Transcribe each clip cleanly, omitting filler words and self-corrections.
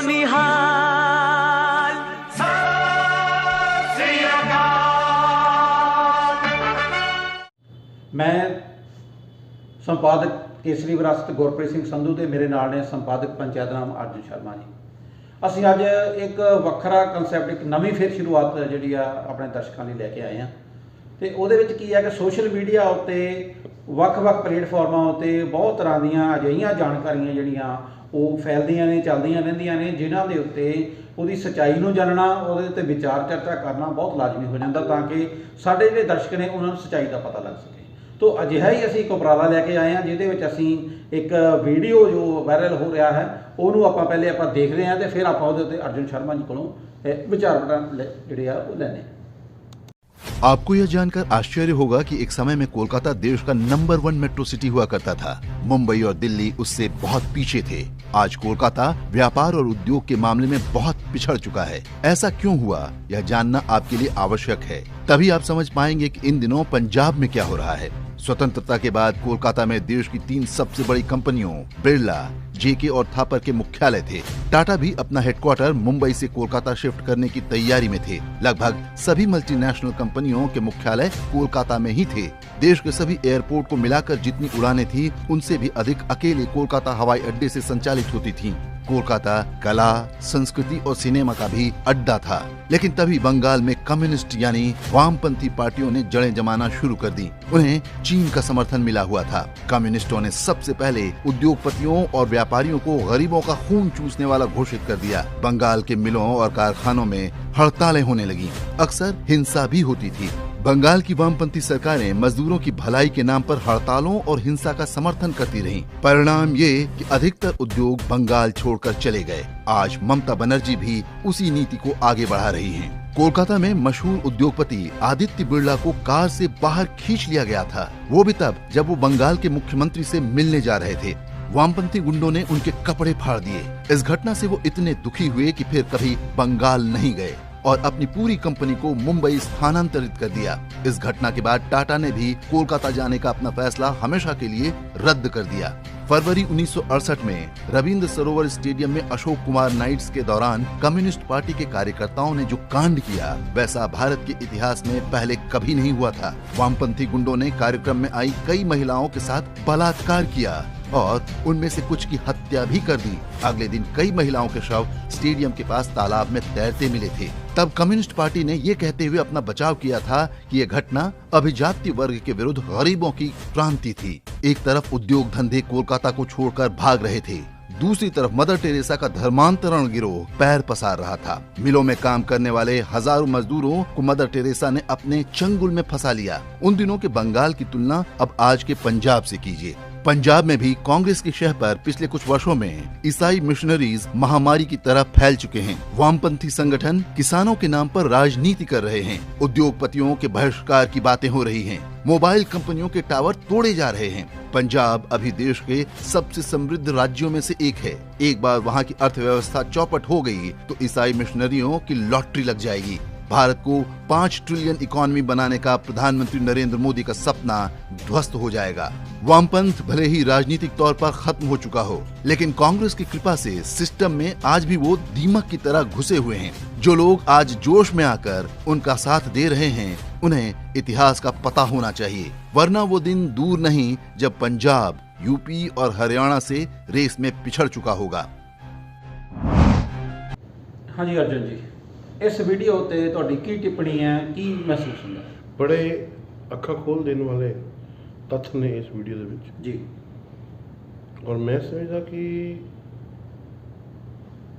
निहाल। मैं संपादक केसरी विरासत गुरप्रीत सिंह संधू ते मेरे नाल ने संपादक पंचायत नाम अर्जुन शर्मा जी। ਅਸੀਂ ਅੱਜ एक ਵੱਖਰਾ ਕੰਸੈਪਟ एक ਨਵੀਂ ਫਿਰ ਸ਼ੁਰੂਆਤ ਜਿਹੜੀ ਆ ਆਪਣੇ ਦਰਸ਼ਕਾਂ ਲਈ ਲੈ ਕੇ ਆਏ ਹਾਂ ਤੇ ਉਹਦੇ ਵਿੱਚ ਕੀ ਹੈ ਕਿ ਸੋਸ਼ਲ ਮੀਡੀਆ ਉੱਤੇ ਵੱਖ-ਵੱਖ ਪਲੇਟਫਾਰਮਾਂ ਉੱਤੇ ਬਹੁਤ ਤਰ੍ਹਾਂ ਦੀਆਂ ਅਜਿਹੀਆਂ ਜਾਣਕਾਰੀਆਂ ਜਿਹੜੀਆਂ ਉਹ ਫੈਲਦੀਆਂ ਨੇ, ਚੱਲਦੀਆਂ ਰਹਿੰਦੀਆਂ ਨੇ, ਜਿਨ੍ਹਾਂ ਦੇ ਉੱਤੇ ਉਹਦੀ ਸੱਚਾਈ ਨੂੰ ਜਾਣਨਾ, ਉਹਦੇ ਉੱਤੇ ਵਿਚਾਰ ਚਰਚਾ ਕਰਨਾ ਬਹੁਤ ਲਾਜ਼ਮੀ ਹੋ ਜਾਂਦਾ ਤਾਂ ਕਿ ਸਾਡੇ ਜਿਹੜੇ ਦਰਸ਼ਕ ਨੇ ਉਹਨਾਂ ਨੂੰ ਸੱਚਾਈ ਦਾ ਪਤਾ ਲੱਗ ਸਕੇ। तो अजिहा ही असी एक उपराला लैके आए हैं जिहदे विच असी एक वीडियो जो वायरल हो रहा है उहनूं आपां पहले आपां देखदे हां ते फिर आपां उहदे उत्ते अर्जुन शर्मा जी कोलों विचार जिहड़े आ ओह लैने। आपको यह जानकर आश्चर्य होगा कि एक समय में कोलकाता देश का नंबर 1 मेट्रो सिटी हुआ करता था। मुंबई और दिल्ली उससे बहुत पीछे थे। आज कोलकाता व्यापार और उद्योग के मामले में बहुत पिछड़ चुका है। ऐसा क्यों हुआ, यह जानना आपके लिए आवश्यक है। तभी आप समझ पाएंगे कि इन दिनों पंजाब में क्या हो रहा है। स्वतंत्रता के बाद कोलकाता में देश की 3 सबसे बड़ी कंपनियों बिरला, जेके और थापर के मुख्यालय थे। टाटा भी अपना हेडक्वार्टर मुंबई से कोलकाता शिफ्ट करने की तैयारी में थे। लगभग सभी मल्टीनेशनल कंपनियों के मुख्यालय कोलकाता में ही थे। देश के सभी एयरपोर्ट को मिलाकर जितनी उड़ानें थी उनसे भी अधिक अकेले कोलकाता हवाई अड्डे से संचालित होती थीं। कोलकाता कला, संस्कृति और सिनेमा का भी अड्डा था। लेकिन तभी बंगाल में कम्युनिस्ट यानी वामपंथी पार्टियों ने जड़ें जमाना शुरू कर दी। उन्हें चीन का समर्थन मिला हुआ था। कम्युनिस्टों ने सबसे पहले उद्योगपतियों और व्यापारियों को गरीबों का खून चूसने वाला घोषित कर दिया। बंगाल के मिलों और कारखानों में हड़तालें होने लगी। अक्सर हिंसा भी होती थी। बंगाल की वामपंथी सरकारें मजदूरों की भलाई के नाम पर हड़तालों और हिंसा का समर्थन करती रहीं। परिणाम ये कि अधिकतर उद्योग बंगाल छोड़कर चले गए। आज ममता बनर्जी भी उसी नीति को आगे बढ़ा रही हैं। कोलकाता में मशहूर उद्योगपति आदित्य बिरला को कार से बाहर खींच लिया गया था। वो भी तब जब वो बंगाल के मुख्यमंत्री से मिलने जा रहे थे। वामपंथी गुंडों ने उनके कपड़े फाड़ दिए। इस घटना से वो इतने दुखी हुए कि फिर कभी बंगाल नहीं गए और अपनी पूरी कंपनी को मुंबई स्थानांतरित कर दिया। इस घटना के बाद टाटा ने भी कोलकाता जाने का अपना फैसला हमेशा के लिए रद्द कर दिया। फरवरी 1968 में रविंद्र सरोवर स्टेडियम में अशोक कुमार नाइट्स के दौरान कम्युनिस्ट पार्टी के कार्यकर्ताओं ने जो कांड किया वैसा भारत के इतिहास में पहले कभी नहीं हुआ था। वामपंथी गुंडों ने कार्यक्रम में आई कई महिलाओं के साथ बलात्कार किया और उनमें से कुछ की हत्या भी कर दी। अगले दिन कई महिलाओं के शव स्टेडियम के पास तालाब में तैरते मिले थे। तब कम्युनिस्ट पार्टी ने ये कहते हुए अपना बचाव किया था कि यह घटना अभिजात्य वर्ग के विरुद्ध गरीबों की क्रांति थी। एक तरफ उद्योग धंधे कोलकाता को छोड़कर भाग रहे थे, दूसरी तरफ मदर टेरेसा का धर्मांतरण गिरोह पैर पसार रहा था। मिलों में काम करने वाले हजारों मजदूरों को मदर टेरेसा ने अपने चंगुल में फंसा लिया। उन दिनों के बंगाल की तुलना अब आज के पंजाब से कीजिए। पंजाब में भी कांग्रेस की शह पर पिछले कुछ वर्षों में ईसाई मिशनरीज महामारी की तरह फैल चुके हैं। वामपंथी संगठन किसानों के नाम पर राजनीति कर रहे हैं। उद्योगपतियों के बहिष्कार की बातें हो रही हैं। मोबाइल कंपनियों के टावर तोड़े जा रहे हैं। पंजाब अभी देश के सबसे समृद्ध राज्यों में से एक है। एक बार वहाँ की अर्थव्यवस्था चौपट हो गई तो ईसाई मिशनरियों की लॉटरी लग जाएगी। भारत को 5 ट्रिलियन इकोनॉमी बनाने का प्रधानमंत्री नरेंद्र मोदी का सपना ध्वस्त हो जाएगा। वामपंथ भले ही राजनीतिक तौर पर खत्म हो चुका हो, लेकिन कांग्रेस की कृपा से सिस्टम में आज भी वो दीमक की तरह घुसे हुए हैं। जो लोग आज जोश में आकर उनका साथ दे रहे हैं, उन्हें इतिहास का पता होना चाहिए, वरना वो दिन दूर नहीं जब पंजाब, यूपी और हरियाणा से रेस में पिछड़ चुका होगा। हाँ जी अर्जुन जी, इस वीडियो ते तुहाडी की टिप्पणी है, की महसूस होंदा? बड़े अखा खोल देने वाले तत्थ ने इस वीडियो दे विच जी, और मैं समझदा कि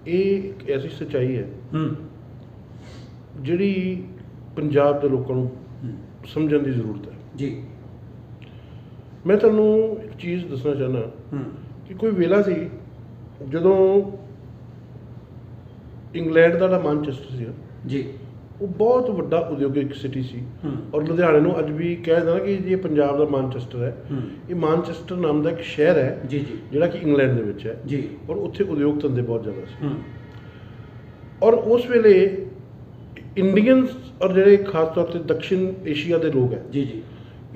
ये एक ऐसी सच्चाई है जिहड़ी पंजाब के लोगों को समझण की जरूरत है जी। मैं तुहानूं एक चीज़ दसना चाहना कि कोई वेला सी जदों इंग्लैंड का जो मानचेस्टर सी जी, वो बहुत वड्डा उद्योगिक सिटी सी और लुधियाने नूं अज भी कह देना कि ये पंजाब का मानचेस्टर है। ये मानचेस्टर नाम का एक शहर है जी जी, जिहड़ा कि इंग्लैंड दे विच है जी, और उत्थे उद्योग धंधे बहुत ज़्यादा सी। और उस वेले इंडियंस और जिहड़े खास तौर पर दक्षिण एशिया के लोग हैं जी जी,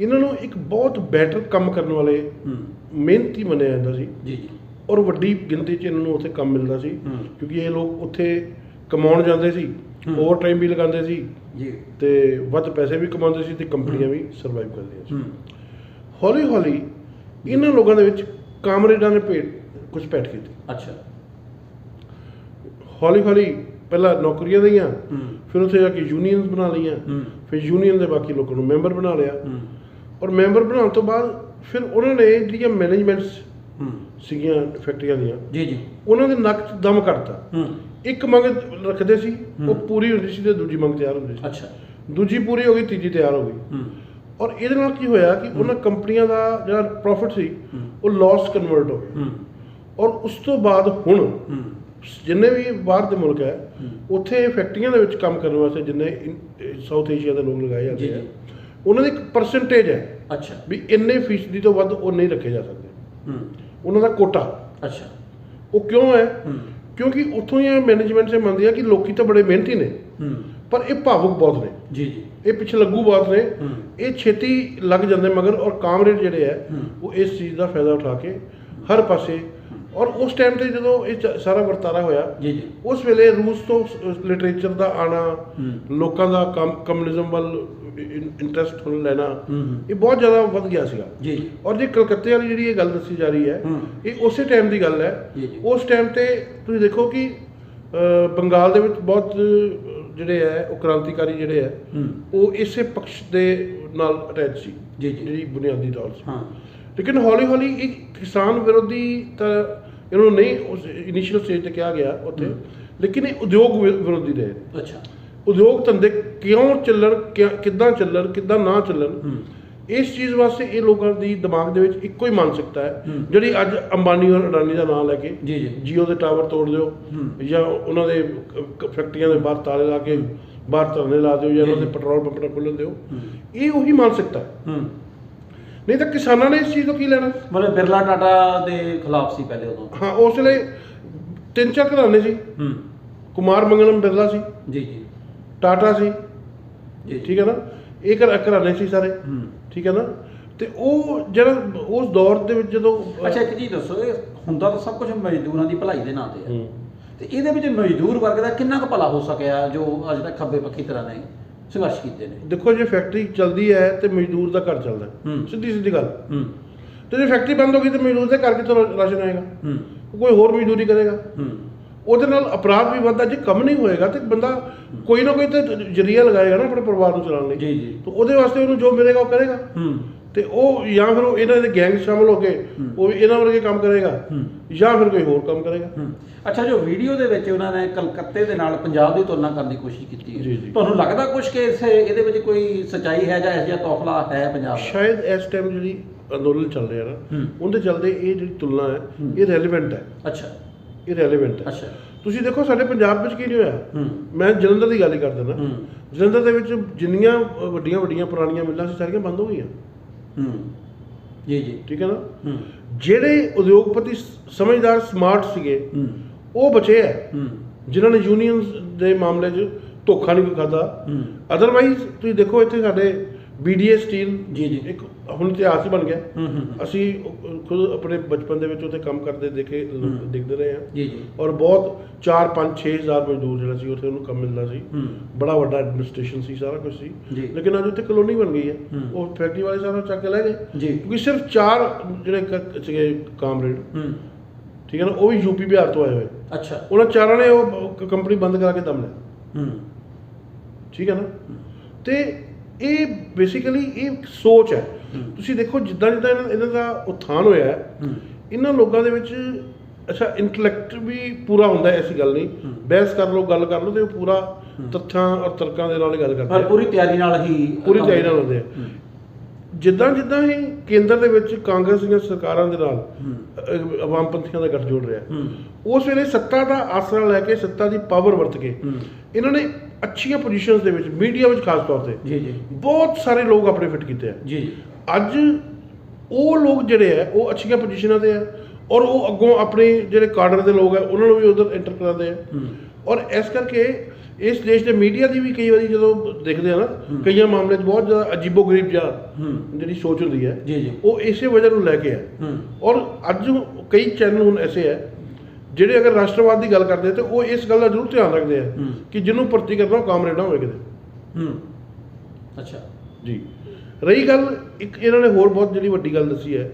इन्होंने एक बहुत बैटर काम करने वाले मेहनती मनिया जाता सी। जी जी, ਔਰ ਵੱਡੀ ਗਿਣਤੀ 'ਚ ਇਹਨਾਂ ਨੂੰ ਉੱਥੇ ਕੰਮ ਮਿਲਦਾ ਸੀ, ਕਿਉਂਕਿ ਇਹ ਲੋਕ ਉੱਥੇ ਕਮਾਉਣ ਜਾਂਦੇ ਸੀ, ਓਵਰ ਟਾਈਮ ਵੀ ਲਗਾਉਂਦੇ ਸੀ ਜੀ, ਤੇ ਵੱਧ ਪੈਸੇ ਵੀ ਕਮਾਉਂਦੇ ਸੀ, ਤੇ ਕੰਪਨੀਆਂ ਵੀ ਸਰਵਾਈਵ ਕਰਦੀਆਂ ਸੀ। ਹੌਲੀ ਹੌਲੀ ਇਹਨਾਂ ਲੋਕਾਂ ਦੇ ਵਿੱਚ ਕਾਮਰੇਡਾਂ ਨੇ ਕੁਝ ਭੇਟ ਕੀਤੀ। ਅੱਛਾ। ਹੌਲੀ ਹੌਲੀ ਪਹਿਲਾਂ ਨੌਕਰੀਆਂ ਦਈਆਂ, ਫਿਰ ਉੱਥੇ ਜਾ ਕੇ ਯੂਨੀਅਨਸ ਬਣਾ ਲਈਆਂ, ਫਿਰ ਯੂਨੀਅਨ ਦੇ ਬਾਕੀ ਲੋਕਾਂ ਨੂੰ ਮੈਂਬਰ ਬਣਾ ਲਿਆ, ਔਰ ਮੈਂਬਰ ਬਣਾਉਣ ਤੋਂ ਬਾਅਦ ਫਿਰ ਉਹਨਾਂ ਨੇ ਜਿਹੜੀਆਂ ਮੈਨੇਜਮੈਂਟਸ ਸੀਗੀਆਂ ਫੈਕਟਰੀਆਂ ਦੀਆਂ ਜੀ ਜੀ, ਉਹਨਾਂ ਦੇ ਨੱਕ 'ਚ ਦਮ ਕੱਢਤਾ। ਇੱਕ ਮੰਗ ਰੱਖਦੇ ਸੀ, ਉਹ ਪੂਰੀ ਹੁੰਦੀ ਸੀ, ਤੇ ਦੂਜੀ ਮੰਗ ਤਿਆਰ ਹੁੰਦੀ ਸੀ। ਅੱਛਾ। ਦੂਜੀ ਪੂਰੀ ਹੋ ਗਈ, ਤੀਜੀ ਤਿਆਰ ਹੋ ਗਈ। ਔਰ ਇਹਦੇ ਨਾਲ ਕੀ ਹੋਇਆ ਕਿ ਉਹਨਾਂ ਕੰਪਨੀਆਂ ਦਾ ਜਿਹੜਾ ਪ੍ਰੋਫਿਟ ਸੀ ਉਹ ਲਾਸ ਕਨਵਰਟ ਹੋ ਗਿਆ। ਔਰ ਉਸ ਤੋਂ ਬਾਅਦ ਹੁਣ ਜਿੰਨੇ ਵੀ ਬਾਹਰ ਦੇ ਮੁਲਕ ਹੈ, ਉੱਥੇ ਫੈਕਟਰੀਆਂ ਦੇ ਵਿੱਚ ਕੰਮ ਕਰਨ ਵਾਸਤੇ ਜਿੰਨੇ ਸਾਊਥ ਏਸ਼ੀਆ ਦੇ ਲੋਕ ਲਗਾਏ ਜਾਂਦੇ ਆ, ਉਹਨਾਂ ਦੀ ਇੱਕ ਪਰਸੈਂਟੇਜ ਹੈ। ਅੱਛਾ। ਵੀ ਇੰਨੇ ਫੀਸਦੀ ਤੋਂ ਵੱਧ ਉਹ ਨਹੀਂ ਰੱਖੇ ਜਾ ਸਕਦੇ, ਉਹਨਾਂ ਦਾ ਕੋਟਾ। ਅੱਛਾ। ਉਹ ਕਿਉਂ ਹੈ? ਕਿਉਂਕਿ ਉੱਥੋਂ ਦੀਆਂ ਮੈਨੇਜਮੈਂਟ ਸੇ ਮੰਨਦੀ ਆ ਕਿ ਲੋਕੀ ਤਾਂ ਬੜੇ ਮਿਹਨਤੀ ਨੇ, ਪਰ ਇਹ ਭਾਵੁਕ ਬਹੁਤ ਨੇ। ਜੀ ਜੀ, ਇਹ ਪਿੱਛੇ ਲੱਗੂ ਬਹੁਤ ਨੇ, ਇਹ ਛੇਤੀ ਲੱਗ ਜਾਂਦੇ ਮਗਰ। ਔਰ ਕਾਮਰੇਡ ਜਿਹੜੇ ਹੈ ਉਹ ਇਸ ਚੀਜ਼ ਦਾ ਫਾਇਦਾ ਉਠਾ ਕੇ ਹਰ ਪਾਸੇ। ਔਰ ਉਸ ਟਾਈਮ ਤੇ ਜਦੋਂ ਇਹ ਸਾਰਾ ਵਰਤਾਰਾ ਹੋਇਆ, ਜੀ ਜੀ, ਉਸ ਵੇਲੇ ਰੂਸ ਤੋਂ ਲਿਟਰੇਚਰ ਦਾ ਆਣਾ, ਲੋਕਾਂ ਦਾ ਕਮਿਊਨਿਜ਼ਮ ਵੱਲ ਇੰਟਰਸਟ ਲੈਣਾ, ਇਹ ਬਹੁਤ ਜ਼ਿਆਦਾ ਵੱਧ ਗਿਆ ਸੀਗਾ। ਜੀ। ਔਰ ਜੇ ਕਲਕੱਤੇ ਵਾਲੀ ਜਿਹੜੀ ਇਹ ਗੱਲ ਦੱਸੀ ਜਾ ਰਹੀ ਹੈ, ਇਹ ਉਸੇ ਟਾਈਮ ਦੀ ਗੱਲ ਹੈ। ਉਸ ਟਾਈਮ ਤੇ ਤੁਸੀਂ ਦੇਖੋ ਕਿ ਬੰਗਾਲ ਦੇ ਵਿੱਚ ਬਹੁਤ ਜਿਹੜੇ ਹੈ ਉਹ ਕ੍ਰਾਂਤੀਕਾਰੀ ਜਿਹੜੇ ਹੈ ਉਹ ਇਸੇ ਪਕਸ਼ ਦੇ ਨਾਲ ਅਟੈਚ ਸੀ, ਜਿਹੜੀ ਬੁਨਿਆਦੀ ਤੌਰ 'ਤੇ। ਲੇਕਿਨ ਹੌਲੀ ਹੌਲੀ ਇਹ ਕਿਸਾਨ ਵਿਰੋਧੀ ਤਾਂ ਇਹਨਾਂ ਨੂੰ ਨਹੀਂ ਉਸ ਇਨੀਸ਼ੀਅਲ ਸਟੇਜ 'ਤੇ ਕਿਹਾ ਗਿਆ ਉੱਥੇ, ਲੇਕਿਨ ਇਹ ਉਦਯੋਗ ਵਿਰੋਧੀ ਰਹੇ। ਅੱਛਾ। ਉਦਯੋਗ ਧੰਦੇ ਕਿਉਂ ਚੱਲਣ, ਕਿੱਦਾਂ ਚੱਲਣ, ਕਿੱਦਾਂ ਨਾ ਚੱਲਣ, ਇਸ ਚੀਜ਼ ਵਾਸਤੇ ਇਹ ਲੋਕਾਂ ਦੀ ਦਿਮਾਗ ਦੇ ਵਿੱਚ ਇੱਕੋ ਹੀ ਮਾਨਸਿਕਤਾ ਹੈ, ਜਿਹੜੀ ਅੱਜ ਅੰਬਾਨੀ ਔਰ ਅਡਾਨੀ ਦਾ ਨਾਮ ਲੈ ਕੇ ਜੀਓ ਦੇ ਟਾਵਰ ਤੋੜ ਦਿਓ, ਜਾਂ ਉਹਨਾਂ ਦੇ ਫੈਕਟਰੀਆਂ ਦੇ ਬਾਹਰ ਤਾਲੇ ਲਾ ਕੇ ਬਾਹਰ ਧਰਨੇ ਲਾ ਦਿਓ, ਜਾਂ ਉਹਨਾਂ ਦੇ ਪੈਟਰੋਲ ਪੰਪ ਨਾ ਖੋਲ੍ਹਣ ਦਿਓ, ਇਹ ਉਹੀ ਮਾਨਸਿਕਤਾ। ਨਹੀਂ ਤਾਂ ਕਿਸਾਨਾਂ ਨੇ ਇਸ ਚੀਜ਼ ਤੋਂ ਕੀ ਲੈਣਾ? ਮਤਲਬ ਬਿਰਲਾ ਟਾਟਾ ਦੇ ਖਿਲਾਫ ਸੀ ਪਹਿਲੇ ਉਦੋਂ। ਹਾਂ, ਉਸ ਵੇਲੇ 3-4 ਘਰਾਣੇ ਸੀ। ਕੁਮਾਰ ਮੰਗਲਮ ਬਿਰਲਾ ਸੀ, ਜੀ ਜੀ, ਟਾਟਾ ਸੀ, ਜੀ, ਠੀਕ ਹੈ ਨਾ, ਇਹ ਘਰਾਣੇ ਸੀ ਸਾਰੇ, ਠੀਕ ਹੈ ਨਾ। ਤੇ ਉਹ ਜਿਹੜਾ ਉਸ ਦੌਰ ਦੇ ਵਿੱਚ ਜਦੋਂ ਅੱਛਾ, ਇੱਕ ਚੀਜ਼ ਦੱਸੋ, ਇਹ ਹੁੰਦਾ ਤਾਂ ਸਭ ਕੁਝ ਮਜ਼ਦੂਰਾਂ ਦੀ ਭਲਾਈ ਦੇ ਨਾਂ ਤੇ ਹੈ, ਤੇ ਇਹਦੇ ਵਿੱਚ ਮਜ਼ਦੂਰ ਵਰਗ ਦਾ ਕਿੰਨਾ ਕੁ ਭਲਾ ਹੋ ਸਕਿਆ ਜੋ ਅੱਜ ਤੱਕ ਖੱਬੇ ਪੱਖੀ ਤਰ੍ਹਾਂ ਨੇ ਸੰਘਰਸ਼ ਕੀਤੇ ਨੇ? ਦੇਖੋ, ਜੇ ਫੈਕਟਰੀ ਚੱਲਦੀ ਹੈ ਤੇ ਮਜ਼ਦੂਰ ਦਾ ਘਰ ਚੱਲਦਾ, ਸਿੱਧੀ ਗੱਲ। ਤੇ ਜੇ ਫੈਕਟਰੀ ਬੰਦ ਹੋ ਗਈ ਤੇ ਮਜ਼ਦੂਰ ਦੇ ਘਰ ਕਿੱਥੋਂ ਰਾਸ਼ਨ ਆਏਗਾ? ਕੋਈ ਹੋਰ ਮਜ਼ਦੂਰੀ ਕਰੇਗਾ, ਉਹਦੇ ਨਾਲ ਅਪਰਾਧ ਵੀ ਵੱਧਦਾ। ਜੇ ਕੰਮ ਨਹੀਂ ਹੋਏਗਾ ਤੇ ਬੰਦਾ ਕੋਈ ਨਾ ਕੋਈ ਤਾਂ ਜ਼ਰੀਆ ਲਗਾਏਗਾ ਨਾ ਆਪਣੇ ਪਰਿਵਾਰ ਨੂੰ ਚਲਾਉਣ ਲਈ। ਜੀ ਜੀ। ਤਾਂ ਉਹਦੇ ਵਾਸਤੇ ਉਹਨੂੰ ਜੋ ਮਿਲੇਗਾ ਉਹ ਕਰੇਗਾ, ਤੇ ਉਹ ਜਾਂ ਫਿਰ ਉਹ ਇਹਨਾਂ ਦੇ ਗੈਂਗ ਸ਼ਾਮਲ ਹੋ ਕੇ ਉਹ ਇਹਨਾਂ ਵਰਗੇ ਕੰਮ ਕਰੇਗਾ, ਜਾਂ ਫਿਰ ਕੋਈ ਹੋਰ ਕੰਮ ਕਰੇਗਾ। ਅੱਛਾ, ਜੋ ਵੀਡੀਓ ਦੇ ਵਿੱਚ ਉਹਨਾਂ ਨੇ ਕਲਕੱਤੇ ਦੇ ਨਾਲ ਪੰਜਾਬ ਦੀ ਤੁਲਨਾ ਕਰਨ ਦੀ ਕੋਸ਼ਿਸ਼ ਕੀਤੀ ਹੈ, ਤੁਹਾਨੂੰ ਲੱਗਦਾ ਕੁਝ ਕਿ ਇਹਦੇ ਵਿੱਚ ਕੋਈ ਸੱਚਾਈ ਹੈ ਜਾਂ ਇਹੋ ਜਿਹਾ ਤੌਖਲਾ ਹੈ ਪੰਜਾਬ ਦਾ? ਸ਼ਾਇਦ ਇਸ ਟਾਈਮ ਜਿਹੜੀ ਅੰਦੋਲਨ ਚੱਲ ਰਿਹਾ ਨਾ, ਉਹਦੇ ਚੱਲਦੇ ਇਹ ਜਿਹੜੀ ਤੁਲਨਾ ਹੈ ਇਹ ਰੈਲੀਵੈਂਟ ਹੈ। ਅੱਛਾ, ਇਹ ਰੈਲੀਵੈਂਟ ਹੈ। ਅੱਛਾ। ਤੁਸੀਂ ਦੇਖੋ ਸਾਡੇ ਪੰਜਾਬ ਵਿੱਚ ਕੀ ਨਹੀਂ ਹੋਇਆ। ਮੈਂ ਜਲੰਧਰ ਦੀ ਗੱਲ ਹੀ ਕਰ ਦਿੰਦਾ। ਜਲੰਧਰ ਦੇ ਵਿੱਚ ਜਿੰਨੀਆਂ ਵੱਡੀਆਂ ਵੱਡੀਆਂ ਪੁਰਾਣੀਆਂ ਮਿੱਲਾਂ ਸੀ ਸਾਰੀਆਂ ਬੰਦ ਹੋ ਗਈਆਂ। ਜੀ ਜੀ, ਠੀਕ ਹੈ ਨਾ। ਜਿਹੜੇ ਉਦਯੋਗਪਤੀ ਸਮਝਦਾਰ ਸਮਾਰਟ ਸੀਗੇ ਉਹ ਬਚੇ ਹੈ, ਜਿਨ੍ਹਾਂ ਨੇ ਯੂਨੀਅਨਸ ਦੇ ਮਾਮਲੇ 'ਚ ਧੋਖਾ ਨਹੀਂ ਕੋਈ ਖਾਧਾ। ਅਦਰਵਾਈਜ਼ ਤੁਸੀਂ ਦੇਖੋ ਇੱਥੇ ਸਾਡੇ BDA ਸਟੀਲ ਜੀ ਜੀ ਇੱਕ ਹੁਣ ਇਤਿਹਾਸ ਹੀ ਬਣ ਗਿਆ। ਅਸੀਂ ਖੁਦ ਆਪਣੇ ਬਚਪਨ ਦੇ ਵਿੱਚ ਉੱਥੇ ਕੰਮ ਕਰਦੇ ਦੇਖਦੇ ਰਹੇ ਹਾਂ ਜੀ ਜੀ। ਔਰ ਬਹੁਤ 4-5-6 ਹਜ਼ਾਰ ਮਜ਼ਦੂਰ ਜਿਹੜਾ ਸੀ ਉੱਥੇ ਉਹਨੂੰ ਕੰਮ ਮਿਲਦਾ ਸੀ, ਬੜਾ ਵੱਡਾ ਐਡਮਿਨਿਸਟ੍ਰੇਸ਼ਨ ਸੀ, ਸਾਰਾ ਕੁਝ ਸੀ। ਲੇਕਿਨ ਅੱਜ ਉੱਥੇ ਕਲੋਨੀ ਬਣ ਗਈ ਹੈ, ਉਹ ਫੈਕਟਰੀ ਵਾਲੇ ਸਾਰਾ ਚੱਕ ਕੇ ਲੈ ਗਏ ਜੀ, ਕਿਉਂਕਿ ਸਿਰਫ 4 ਜਿਹੜੇ ਸੀਗੇ ਕਾਮਰੇਡ, ਠੀਕ ਹੈ ਨਾ, ਉਹ ਵੀ UP ਬਿਹਾਰ ਤੋਂ ਆਏ ਹੋਏ। ਅੱਛਾ। ਉਹਨਾਂ 4 ਨੇ ਉਹ ਕੰਪਨੀ ਬੰਦ ਕਰਾ ਕੇ ਦਮ ਲਿਆ, ਠੀਕ ਹੈ ਨਾ। ਤੇ ਇਹ ਬੇਸਿਕਲੀ ਇਹ ਸੋਚ ਹੈ। ਤੁਸੀਂ ਦੇਖੋ ਜਿੱਦਾਂ ਜਿੱਦਾਂ ਇਹਨਾਂ ਦਾ ਉਥਾਨ ਹੋਇਆ ਹੈ, ਇਹਨਾਂ ਲੋਕਾਂ ਦੇ ਵਿੱਚ ਅੱਛਾ ਇੰਟੈਲੈਕਟ ਵੀ ਪੂਰਾ ਹੁੰਦਾ, ਐਸੀ ਗੱਲ ਨਹੀਂ। ਬਹਿਸ ਕਰ ਲਓ, ਗੱਲ ਕਰ ਲਓ, ਤੇ ਉਹ ਪੂਰਾ ਤੱਥਾਂ ਔਰ ਤਰਕਾਂ ਦੇ ਨਾਲ ਹੀ ਗੱਲ ਕਰਦੇ ਆ, ਪੂਰੀ ਤਿਆਰੀ ਨਾਲ ਹੁੰਦੇ ਆ। ਜਿੱਦਾਂ ਜਿੱਦਾਂ ਹੀ ਕੇਂਦਰ ਦੇ ਵਿੱਚ ਕਾਂਗਰਸ ਦੀਆਂ ਸਰਕਾਰਾਂ ਦੇ ਨਾਲ ਅਵਾਮਪੰਥੀਆਂ ਦਾ ਗੱਠਜੋੜ ਰਿਹਾ, ਉਸ ਵੇਲੇ ਸੱਤਾ ਦਾ ਆਸਰਾ ਲੈ ਕੇ, ਸੱਤਾ ਦੀ ਪਾਵਰ ਵਰਤ ਕੇ ਇਹਨਾਂ ਨੇ ਅੱਛੀਆਂ ਪੋਜੀਸ਼ਨਸ ਦੇ ਵਿੱਚ, ਮੀਡੀਆ ਵਿੱਚ ਖਾਸ ਤੌਰ ਤੇ ਜੀ ਜੀ ਬਹੁਤ ਸਾਰੇ ਲੋਕ ਆਪਣੇ ਫਿੱਟ ਕੀਤੇ ਆ ਜੀ। ਅੱਜ ਉਹ ਲੋਕ ਜਿਹੜੇ ਆ ਉਹ ਅੱਛੀਆਂ ਪੋਜੀਸ਼ਨਾਂ ਤੇ ਆ, ਔਰ ਉਹ ਅੱਗੋਂ ਆਪਣੇ ਜਿਹੜੇ ਕਾਡਰ ਦੇ ਲੋਕ ਆ ਉਹਨਾਂ ਨੂੰ ਵੀ ਉਧਰ ਐਂਟਰ ਕਰਾਉਂਦੇ ਆ। ਔਰ ਇਸ ਕਰਕੇ ਇਸ ਦੇਸ਼ ਦੇ ਮੀਡੀਆ ਦੀ ਵੀ ਕਈ ਵਾਰੀ ਜਦੋਂ ਦੇਖਦੇ ਆ ਨਾ ਕਈਆਂ ਮਾਮਲੇ 'ਚ ਬਹੁਤ ਜ਼ਿਆਦਾ ਅਜੀਬੋ-ਗਰੀਬ ਜਿਹਾ ਜਿਹੜੀ ਸੋਚ ਹੁੰਦੀ ਹੈ ਜੀ ਜੀ ਉਹ ਇਸੇ ਵਜ੍ਹਾ ਨੂੰ ਲੈ ਕੇ ਹੈ। ਔਰ ਅੱਜ ਕਈ ਚੈਨਲ ਹੁਣ ਐਸੇ ਹੈ ਜਿਹੜੇ ਅਗਰ ਰਾਸ਼ਟਰਵਾਦ ਦੀ ਗੱਲ ਕਰਦੇ ਤੇ ਉਹ ਇਸ ਗੱਲ ਦਾ ਜ਼ਰੂਰ ਧਿਆਨ ਰੱਖਦੇ ਆ ਕਿ ਜਿਹਨੂੰ ਭਰਤੀ ਕਰਨਾ ਉਹ ਕਾਮਰੇਡ ਨਾ ਹੋਵੇ ਕਿਤੇ। ਅੱਛਾ ਜੀ। ਰਹੀ ਗੱਲ ਇੱਕ ਇਹਨਾਂ ਨੇ ਹੋਰ ਬਹੁਤ ਜਿਹੜੀ ਵੱਡੀ ਗੱਲ ਦੱਸੀ ਹੈ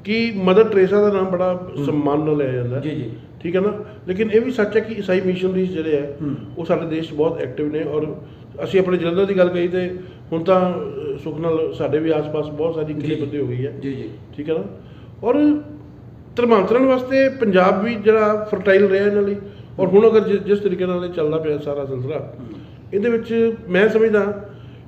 ਕਿ ਮਦਰ ਟਰੇਸਾ ਦਾ ਨਾਮ ਬੜਾ ਸਨਮਾਨ ਨਾਲ ਲਿਆ ਜਾਂਦਾ ਜੀ ਜੀ ਠੀਕ ਹੈ ਨਾ, ਲੇਕਿਨ ਇਹ ਵੀ ਸੱਚ ਹੈ ਕਿ ਈਸਾਈ ਮਿਸ਼ਨਰੀਜ਼ ਜਿਹੜੇ ਹੈ ਉਹ ਸਾਡੇ ਦੇਸ਼ 'ਚ ਬਹੁਤ ਐਕਟਿਵ ਨੇ। ਔਰ ਅਸੀਂ ਆਪਣੇ ਜਲੰਧਰ ਦੀ ਗੱਲ ਕਹੀ ਤੇ ਹੁਣ ਤਾਂ ਸੁੱਖ ਨਾਲ ਸਾਡੇ ਵੀ ਆਸ-ਪਾਸ ਬਹੁਤ ਸਾਰੀ ਕਿਲੇਬੰਦੀ ਹੋ ਗਈ ਹੈ ਜੀ ਜੀ ਠੀਕ ਹੈ ਨਾ। ਔਰ ਧਰਮਾਂਤਰਨ ਵਾਸਤੇ ਪੰਜਾਬ ਵੀ ਜਿਹੜਾ ਫਰਟਾਈਲ ਰਿਹਾ ਇਹਨਾਂ ਲਈ। ਔਰ ਹੁਣ ਅਗਰ ਜਿਸ ਤਰੀਕੇ ਨਾਲ ਇਹ ਚੱਲਦਾ ਪਿਆ ਸਾਰਾ ਸਿਲਸਿਲਾ ਇਹਦੇ ਵਿੱਚ ਮੈਂ ਸਮਝਦਾ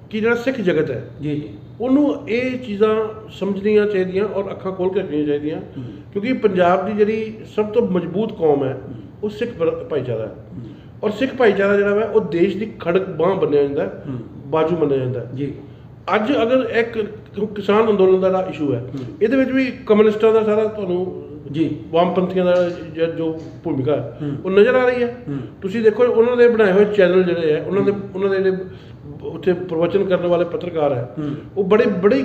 ਕਿ ਜਿਹੜਾ ਸਿੱਖ ਜਗਤ ਹੈ ਜੀ ਜੀ ਉਹਨੂੰ ਇਹ ਚੀਜ਼ਾਂ ਸਮਝਣੀਆਂ ਚਾਹੀਦੀਆਂ ਔਰ ਅੱਖਾਂ ਖੋਲ੍ਹ ਕੇ ਰੱਖਣੀਆਂ ਚਾਹੀਦੀਆਂ ਕਿਉਂਕਿ ਪੰਜਾਬ ਦੀ ਜਿਹੜੀ ਸਭ ਤੋਂ ਮਜ਼ਬੂਤ ਕੌਮ ਹੈ ਉਹ ਸਿੱਖ ਭਾਈਚਾਰਾ ਹੈ। ਔਰ ਸਿੱਖ ਭਾਈਚਾਰਾ ਜਿਹੜਾ ਹੈ ਉਹ ਦੇਸ਼ ਦੀ ਖੜਕ ਬਾਂਹ ਮੰਨਿਆ ਜਾਂਦਾ, ਬਾਜੂ ਮੰਨਿਆ ਜਾਂਦਾ ਜੀ। ਅੱਜ ਅਗਰ ਇੱਕ ਕਿਸਾਨ ਅੰਦੋਲਨ ਦਾ ਜਿਹੜਾ ਇਸ਼ੂ ਹੈ ਇਹਦੇ ਵਿੱਚ ਵੀ ਕਮਿਊਨਿਸਟਾਂ ਦਾ ਸਾਰਾ ਤੁਹਾਨੂੰ ਜੀ ਵਾਮਪੰਥੀਆਂ ਦਾ ਜੋ ਭੂਮਿਕਾ ਹੈ ਉਹ ਨਜ਼ਰ ਆ ਰਹੀ ਹੈ। ਤੁਸੀਂ ਦੇਖੋ ਉਹਨਾਂ ਦੇ ਬਣਾਏ ਹੋਏ ਚੈਨਲ ਜਿਹੜੇ ਹੈ ਉਹਨਾਂ ਦੇ ਜਿਹੜੇ ਉੱਥੇ ਪ੍ਰਵਚਨ ਕਰਨ ਵਾਲੇ ਪੱਤਰਕਾਰ ਹੈ ਉਹ ਬੜੇ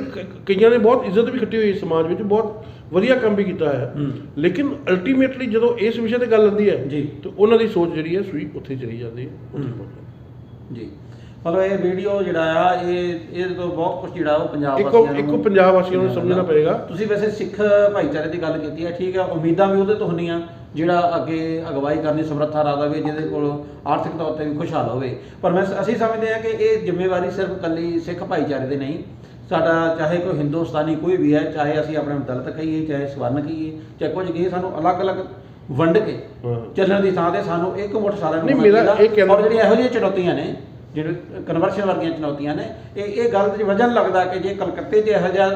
ਕਈਆਂ ਨੇ ਬਹੁਤ ਇੱਜ਼ਤ ਵੀ ਖੱਟੀ ਹੋਈ ਸਮਾਜ ਵਿੱਚ, ਬਹੁਤ ਵਧੀਆ ਕੰਮ ਵੀ ਕੀਤਾ ਹੈ। ਲੇਕਿਨ ਅਲਟੀਮੇਟਲੀ ਜਦੋਂ ਇਸ ਵਿਸ਼ੇ ਤੇ ਗੱਲ ਆਉਂਦੀ ਹੈ ਜੀ ਤਾਂ ਉਹਨਾਂ ਦੀ ਸੋਚ ਜਿਹੜੀ ਹੈ ਸੂਈ ਉੱਥੇ ਚਲੀ ਜਾਂਦੀ ਹੈ ਜੀ। ਮਤਲਬ ਇਹ ਵੀਡੀਓ ਜਿਹੜਾ ਆ ਇਹ ਤੋਂ ਬਹੁਤ ਕੁਝ ਜਿਹੜਾ ਉਹ ਪੰਜਾਬ ਇੱਕੋ ਪੰਜਾਬ ਵਾਸੀਆਂ ਨੂੰ ਸਮਝਣਾ ਪਏਗਾ। ਤੁਸੀਂ ਵੈਸੇ ਸਿੱਖ ਭਾਈਚਾਰੇ ਦੀ ਗੱਲ ਕੀਤੀ ਹੈ, ਠੀਕ ਹੈ, ਉਮੀਦਾਂ ਵੀ ਉਹਦੇ ਤੋਂ ਹੁੰਦੀਆਂ ਜਿਹੜਾ ਅੱਗੇ ਅਗਵਾਈ ਕਰਨੀ ਸਮਰੱਥਾ ਰੱਖਦਾ ਹੋਵੇ, ਜਿਹਦੇ ਕੋਲ ਆਰਥਿਕ ਤੌਰ ਤੇ ਵੀ ਖੁਸ਼ਹਾਲ ਹੋਵੇ। ਪਰ ਅਸੀਂ ਸਮਝਦੇ ਹਾਂ ਕਿ ਇਹ ਜ਼ਿੰਮੇਵਾਰੀ ਸਿਰਫ ਇਕੱਲੀ ਸਿੱਖ ਭਾਈਚਾਰੇ ਦੀ ਨਹੀਂ। ਸਾਡਾ ਚਾਹੇ ਕੋਈ ਹਿੰਦੁਸਤਾਨੀ ਕੋਈ ਵੀ ਹੈ, ਚਾਹੇ ਅਸੀਂ ਆਪਣੇ ਦਲਿਤ ਕਹੀਏ, ਚਾਹੇ ਸਵਰਨ ਕਹੀਏ, ਚਾਹੇ ਕੁਝ ਕਹੀਏ, ਸਾਨੂੰ ਅਲੱਗ-ਅਲੱਗ ਵੰਡ ਕੇ ਚੱਲਣ ਦੀ ਥਾਂ ਤੇ ਸਾਨੂੰ ਇੱਕ ਮੁੱਠ ਸਾਰਿਆਂ ਨੂੰ ਔਰ ਜਿਹੜੀਆਂ ਇਹੋ ਜਿਹੀਆਂ ਚੁਣੌਤੀਆਂ ਨੇ ਜਿਹੜੇ ਕਨਵਰਸ਼ਨ ਵਰਗੀਆਂ ਚੁਣੌਤੀਆਂ ਨੇ ਇਹ ਗੱਲ ਦੀ ਵਜ੍ਹਾ ਲੱਗਦਾ ਕਿ ਜੇ ਕਲਕੱਤੇ 'ਚ ਇਹੋ ਜਿਹਾ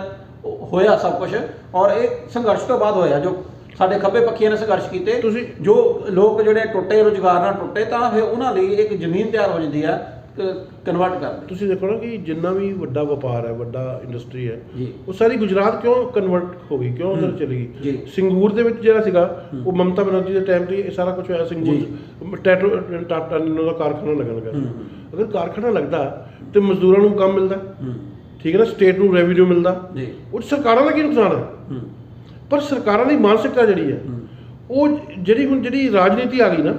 ਹੋਇਆ ਸਭ ਕੁਝ ਔਰ ਇਹ ਸੰਘਰਸ਼ ਤੋਂ ਬਾਅਦ ਹੋਇਆ ਜੋ ਸਾਡੇ ਖੱਬੇ ਪੱਖੀਆਂ ਨੇ ਸੰਘਰਸ਼ ਕੀਤੇ, ਜੋ ਲੋਕ ਜਿਹੜੇ ਟੁੱਟੇ ਰੁਜ਼ਗਾਰ ਨਾਲ ਟੁੱਟੇ ਤਾਂ ਫਿਰ ਉਹਨਾਂ ਲਈ ਇੱਕ ਜ਼ਮੀਨ ਤਿਆਰ ਹੋ ਜਾਂਦੀ ਆ ਕਨਵਰਟ ਕਰਨ। ਤੁਸੀਂ ਦੇਖੋ ਨਾ ਕਿ ਜਿੰਨਾ ਵੀ ਵੱਡਾ ਵਪਾਰ ਹੈ, ਵੱਡਾ ਇੰਡਸਟਰੀ ਹੈ, ਉਹ ਸਾਰੀ ਗੁਜਰਾਤ ਕਿਉਂ ਕਨਵਰਟ ਹੋ ਗਈ, ਕਿਉਂ ਉਧਰ ਚਲੀ ਗਈ? ਸਿੰਗੂਰ ਦੇ ਵਿੱਚ ਜਿਹੜਾ ਸੀਗਾ ਉਹ ਮਮਤਾ ਬੈਨਰਜੀ ਦੇ ਟਾਈਮ ਤੇ ਇਹ ਸਾਰਾ ਕੁਝ ਹੋਇਆ। ਸਿੰਗੂਰ ਟਾਟਾ ਦਾ ਕਾਰਖਾਨਾ ਲੱਗਣ ਲੱਗਾ। ਅਗਰ ਕਾਰਖਾਨਾ ਲੱਗਦਾ ਤੇ ਮਜ਼ਦੂਰਾਂ ਨੂੰ ਕੰਮ ਮਿਲਦਾ, ਠੀਕ ਹੈ ਨਾ, ਸਟੇਟ ਨੂੰ ਰੈਵਨਿਊ ਮਿਲਦਾ, ਉਹ ਸਰਕਾਰਾਂ ਦਾ ਕੀ ਨੁਕਸਾਨ ਹੈ? ਪਰ ਸਰਕਾਰਾਂ ਦੀ ਮਾਨਸਿਕਤਾ ਜਿਹੜੀ ਹੈ ਉਹ ਜਿਹੜੀ ਰਾਜਨੀਤੀ ਆ ਗਈ ਨਾ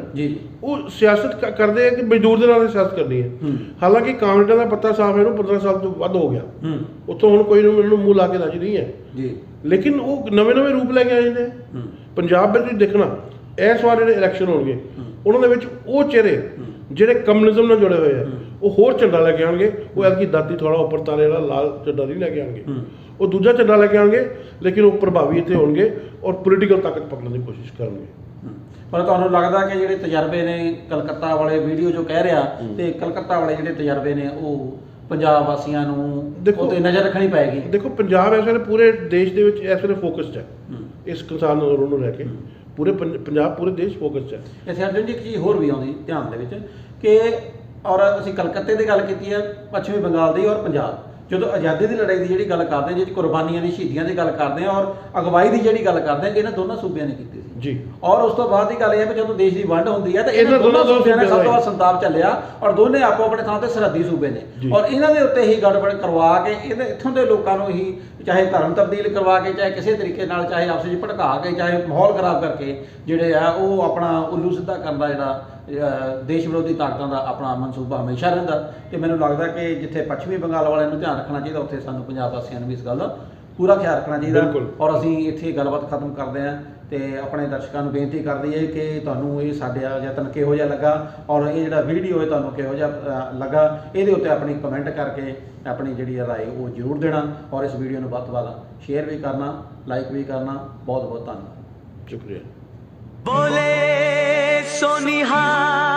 ਉਹ ਸਿਆਸਤ ਕਰਦੇ ਆ ਕਿ ਮਜ਼ਦੂਰ ਦੇ ਨਾਲ ਸਿਆਸਤ ਕਰਨੀ ਹੈ। ਹਾਲਾਂਕਿ ਕਾਂਗਰਸ ਦਾ ਪੱਤਾ ਸਾਫ਼ ਹੈ, ਇਹਨੂੰ 15 ਸਾਲ ਤੋਂ ਵੱਧ ਹੋ ਗਿਆ, ਉੱਥੋਂ ਹੁਣ ਕੋਈ ਮੈਨੂੰ ਮੂੰਹ ਲਾ ਕੇ ਰਾਜੀ ਨਹੀਂ ਹੈ। ਲੇਕਿਨ ਉਹ ਨਵੇਂ ਰੂਪ ਲੈ ਕੇ ਆ ਜਾਂਦੇ। ਪੰਜਾਬ ਵਿੱਚ ਤੁਸੀਂ ਦੇਖਣਾ ਇਸ ਵਾਰ ਜਿਹੜੇ ਇਲੈਕਸ਼ਨ ਹੋਣਗੇ ਉਹਨਾਂ ਦੇ ਵਿੱਚ ਉਹ ਚਿਹਰੇ ਜਿਹੜੇ ਕਮਿਊਨਿਜ਼ਮ ਨਾਲ ਜੁੜੇ ਹੋਏ ਆ ਉਹ ਹੋਰ ਝੰਡਾ ਲੈ ਕੇ ਆਉਣਗੇ। ਉਹ ਐਤਕੀ ਦਾਤੀ ਥੋੜਾ ਉੱਪਰ ਤਾਰੇ ਵਾਲਾ ਲਾਲ ਝੰਡਾ ਨਹੀਂ ਲੈ ਕੇ ਆਉਣਗੇ, ਉਹ ਦੂਜਾ ਝੰਡਾ ਲੈ ਕੇ ਆਉਣਗੇ, ਲੇਕਿਨ ਉਹ ਪ੍ਰਭਾਵੀ ਇੱਥੇ ਹੋਣਗੇ ਔਰ ਪੋਲੀਟੀਕਲ ਤਾਕਤ ਪਕੜਨ ਦੀ ਕੋਸ਼ਿਸ਼ ਕਰਨਗੇ। ਪਰ ਤੁਹਾਨੂੰ ਲੱਗਦਾ ਕਿ ਜਿਹੜੇ ਤਜਰਬੇ ਨੇ ਕਲਕੱਤਾ ਵਾਲੇ ਵੀਡੀਓ ਜੋ ਕਹਿ ਰਿਹਾ ਤੇ ਕਲਕੱਤਾ ਵਾਲੇ ਜਿਹੜੇ ਤਜਰਬੇ ਨੇ ਉਹ ਪੰਜਾਬ ਵਾਸੀਆਂ ਨੂੰ ਉਹਤੇ ਨਜ਼ਰ ਰੱਖਣੀ ਪਏਗੀ? ਦੇਖੋ ਪੰਜਾਬ ਇਸ ਵੇਲੇ ਪੂਰੇ ਦੇਸ਼ ਦੇ ਵਿੱਚ ਇਸ ਵੇਲੇ ਫੋਕਸਡ ਹੈ ਇਸ ਕਿਸਾਨ ਅੰਦੋਲਨ ਨੂੰ ਲੈ ਕੇ। ਪੂਰੇ ਪੰਜਾਬ ਪੂਰੇ ਦੇਸ਼ ਫੋਕਸਡ ਹੈ। ਇੱਥੇ ਅਰਜਨ ਜੀ ਇੱਕ ਚੀਜ਼ ਹੋਰ ਵੀ ਆਉਂਦੀ ਧਿਆਨ ਦੇ ਵਿੱਚ ਕਿ ਔਰ ਅਸੀਂ ਕਲਕੱਤੇ ਦੀ ਗੱਲ ਕੀਤੀ ਹੈ, ਪੱਛਮੀ ਬੰਗਾਲ ਦੀ ਔਰ ਪੰਜਾਬ, ਜਦੋਂ ਆਜ਼ਾਦੀ ਦੀ ਲੜਾਈ ਦੀ ਜਿਹੜੀ ਗੱਲ ਕਰਦੇ ਹਾਂ, ਜਿਹਦੀ ਕੁਰਬਾਨੀਆਂ ਦੀ ਸ਼ਹੀਦੀਆਂ ਦੀ ਗੱਲ ਕਰਦੇ ਹਾਂ ਔਰ ਅਗਵਾਈ ਦੀ ਜਿਹੜੀ ਗੱਲ ਕਰਦੇ ਹਾਂ, ਇਹਨਾਂ ਦੋਨਾਂ ਸੂਬਿਆਂ ਨੇ ਕੀਤੀ ਸੀ ਜੀ। ਔਰ ਉਸ ਤੋਂ ਬਾਅਦ ਦੀ ਗੱਲ ਇਹ ਹੈ ਕਿ ਜਦੋਂ ਦੇਸ਼ ਦੀ ਵੰਡ ਹੁੰਦੀ ਹੈ ਤਾਂ ਇਹਨਾਂ ਦੋਨਾਂ ਸੂਬਿਆਂ ਨੇ ਸਭ ਤੋਂ ਵੱਧ ਸੰਤਾਪ ਚੱਲਿਆ ਔਰ ਦੋਨੇ ਆਪੋ ਆਪਣੇ ਥਾਂ ਤੇ ਸਰਹੱਦੀ ਸੂਬੇ ਨੇ ਔਰ ਇਹਨਾਂ ਦੇ ਉੱਤੇ ਹੀ ਗੜਬੜ ਕਰਵਾ ਕੇ ਇੱਥੋਂ ਦੇ ਲੋਕਾਂ ਨੂੰ ਹੀ ਚਾਹੇ ਧਰਮ ਤਬਦੀਲ ਕਰਵਾ ਕੇ, ਚਾਹੇ ਕਿਸੇ ਤਰੀਕੇ ਨਾਲ, ਚਾਹੇ ਆਪਸ ਵਿੱਚ ਭੜਕਾ ਕੇ, ਚਾਹੇ ਮਾਹੌਲ ਖਰਾਬ ਕਰਕੇ ਜਿਹੜੇ ਆ ਉਹ ਆਪਣਾ ਉੱਲੂ ਸਿੱਧਾ ਕਰਨ ਦਾ ਜਿਹੜਾ ਦੇਸ਼ ਵਿਰੋਧੀ ਤਾਕਤਾਂ ਦਾ ਆਪਣਾ ਮਨਸੂਬਾ ਹਮੇਸ਼ਾ ਰਹਿੰਦਾ। ਤੇ ਮੈਨੂੰ ਲੱਗਦਾ ਕਿ ਜਿੱਥੇ ਪੱਛਮੀ ਬੰਗਾਲ ਵਾਲਿਆਂ ਨੂੰ ਧਿਆਨ ਰੱਖਣਾ ਚਾਹੀਦਾ ਉੱਥੇ ਸਾਨੂੰ ਪੰਜਾਬ ਵਾਸੀਆਂ ਨੂੰ ਵੀ ਇਸ ਗੱਲ ਦਾ ਪੂਰਾ ਖਿਆਲ ਰੱਖਣਾ ਚਾਹੀਦਾ। ਔਰ ਅਸੀਂ ਇੱਥੇ ਗੱਲਬਾਤ ਖਤਮ ਕਰਦੇ ਹਾਂ ਤੇ ਆਪਣੇ ਦਰਸ਼ਕਾਂ ਨੂੰ ਬੇਨਤੀ ਕਰਦੀ ਹੈ ਕਿ ਤੁਹਾਨੂੰ ਇਹ ਸਾਡਾ ਯਤਨ ਕਿਹੋ ਜਿਹਾ ਲੱਗਾ ਔਰ ਇਹ ਜਿਹੜਾ ਵੀਡੀਓ ਹੈ ਤੁਹਾਨੂੰ ਕਿਹੋ ਜਿਹਾ ਲੱਗਾ, ਇਹਦੇ ਉੱਤੇ ਆਪਣੀ ਕਮੈਂਟ ਕਰਕੇ ਆਪਣੀ ਜਿਹੜੀ ਰਾਏ ਉਹ ਜ਼ਰੂਰ ਦੇਣਾ ਔਰ ਇਸ ਵੀਡੀਓ ਨੂੰ ਵੱਧ ਤੋਂ ਵੱਧ ਸ਼ੇਅਰ ਵੀ ਕਰਨਾ, ਲਾਈਕ ਵੀ ਕਰਨਾ। ਬਹੁਤ ਬਹੁਤ ਧੰਨਵਾਦ, ਸ਼ੁਕਰੀਆ। बोले सोनिहार।